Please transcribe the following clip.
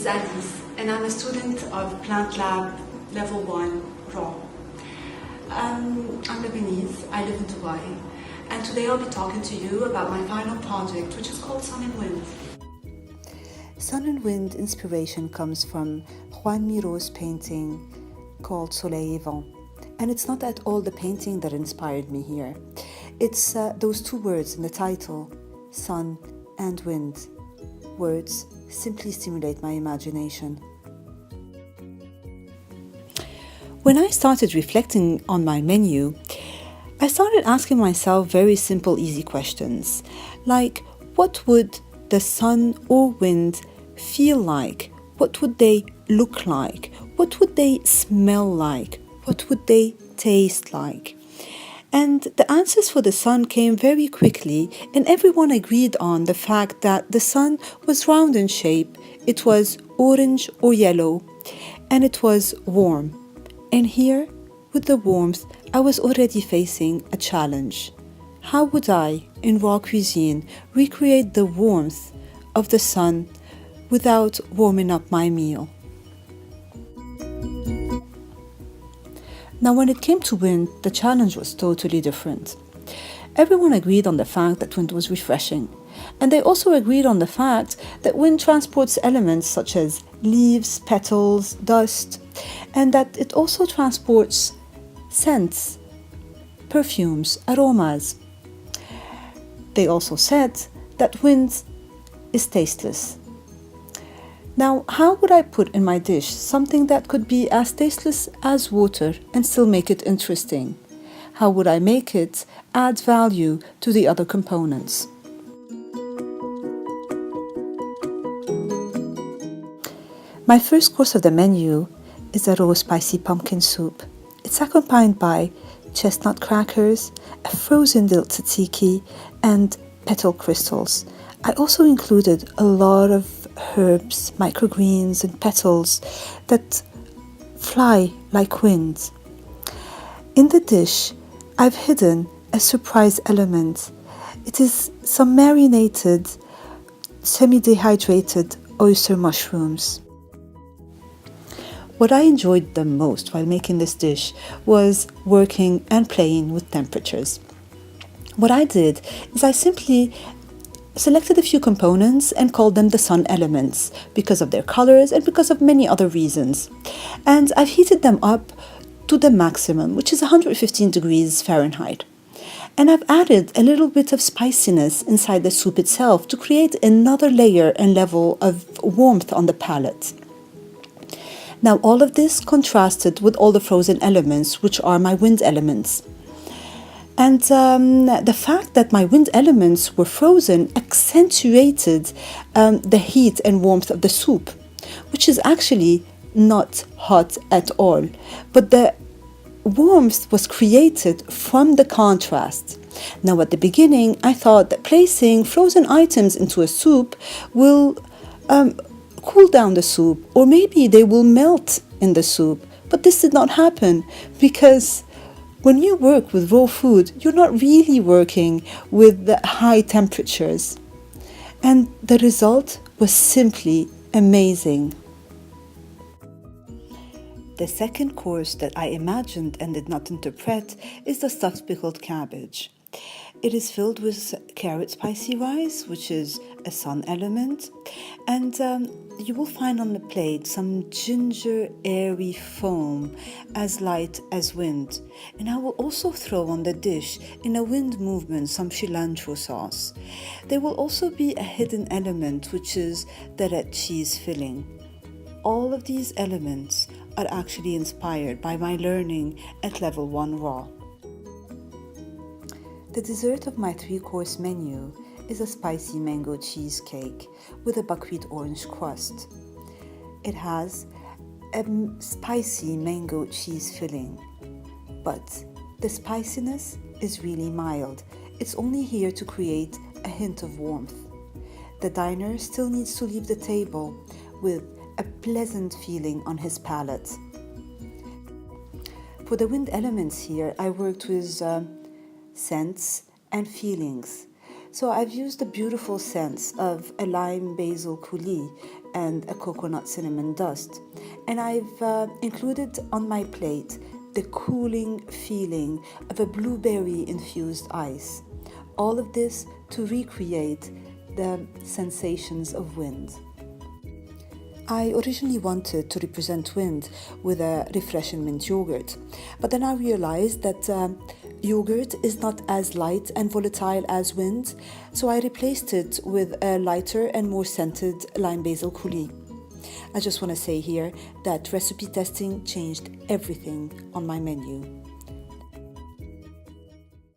is Alice, and I'm a student of Plantlab Level 1 Raw. I'm Lebanese, I live in Dubai, and today I'll be talking to you about my final project, which is called Sun and Wind. Sun and Wind inspiration comes from Juan Miro's painting called Soleil et Vent. And it's not at all the painting that inspired me here. It's those two words in the title, sun and wind. Words simply stimulate my imagination. When I started reflecting on my menu, I started asking myself very simple, easy questions, like what would the sun or wind feel like? What would they look like? What would they smell like? What would they taste like? And the answers for the sun came very quickly, and everyone agreed on the fact that the sun was round in shape, it was orange or yellow, and it was warm. And here, with the warmth, I was already facing a challenge. How would I, in raw cuisine, recreate the warmth of the sun without warming up my meal? Now, when it came to wind, the challenge was totally different. Everyone agreed on the fact that wind was refreshing, and they also agreed on the fact that wind transports elements such as leaves, petals, dust, and that it also transports scents, perfumes, aromas. They also said that wind is tasteless. Now, how would I put in my dish something that could be as tasteless as water and still make it interesting? How would I make it add value to the other components? My first course of the menu is a raw spicy pumpkin soup. It's accompanied by chestnut crackers, a frozen dill tzatziki, and petal crystals. I also included a lot of herbs, microgreens, and petals that fly like wind. In the dish, I've hidden a surprise element. It is some marinated, semi-dehydrated oyster mushrooms. What I enjoyed the most while making this dish was working and playing with temperatures. What I did is I simply selected a few components and called them the sun elements because of their colors and because of many other reasons. And I've heated them up to the maximum, which is 115 degrees Fahrenheit. And I've added a little bit of spiciness inside the soup itself to create another layer and level of warmth on the palate. Now, all of this contrasted with all the frozen elements, which are my wind elements. And the fact that my wind elements were frozen accentuated the heat and warmth of the soup, which is actually not hot at all. But the warmth was created from the contrast. Now, at the beginning, I thought that placing frozen items into a soup will cool down the soup, or maybe they will melt in the soup. But this did not happen because when you work with raw food, you're not really working with the high temperatures. And the result was simply amazing. The second course that I imagined and did not interpret is the stuffed pickled cabbage. It is filled with carrot spicy rice, which is a sun element, and you will find on the plate some ginger airy foam as light as wind. And I will also throw on the dish in a wind movement some cilantro sauce. There will also be a hidden element, which is the red cheese filling. All of these elements are actually inspired by my learning at Level 1 Raw. The dessert of my 3-course menu is a spicy mango cheesecake with a buckwheat orange crust. It has a spicy mango cheese filling, but the spiciness is really mild. It's only here to create a hint of warmth. The diner still needs to leave the table with a pleasant feeling on his palate. For the wind elements here, I worked with scents and feelings. So I've used the beautiful scents of a lime basil coulis and a coconut cinnamon dust. And I've included on my plate the cooling feeling of a blueberry infused ice. All of this to recreate the sensations of wind. I originally wanted to represent wind with a refreshing mint yogurt, but then I realized that yogurt is not as light and volatile as wind, so I replaced it with a lighter and more scented lime basil coulis. I just want to say here that recipe testing changed everything on my menu.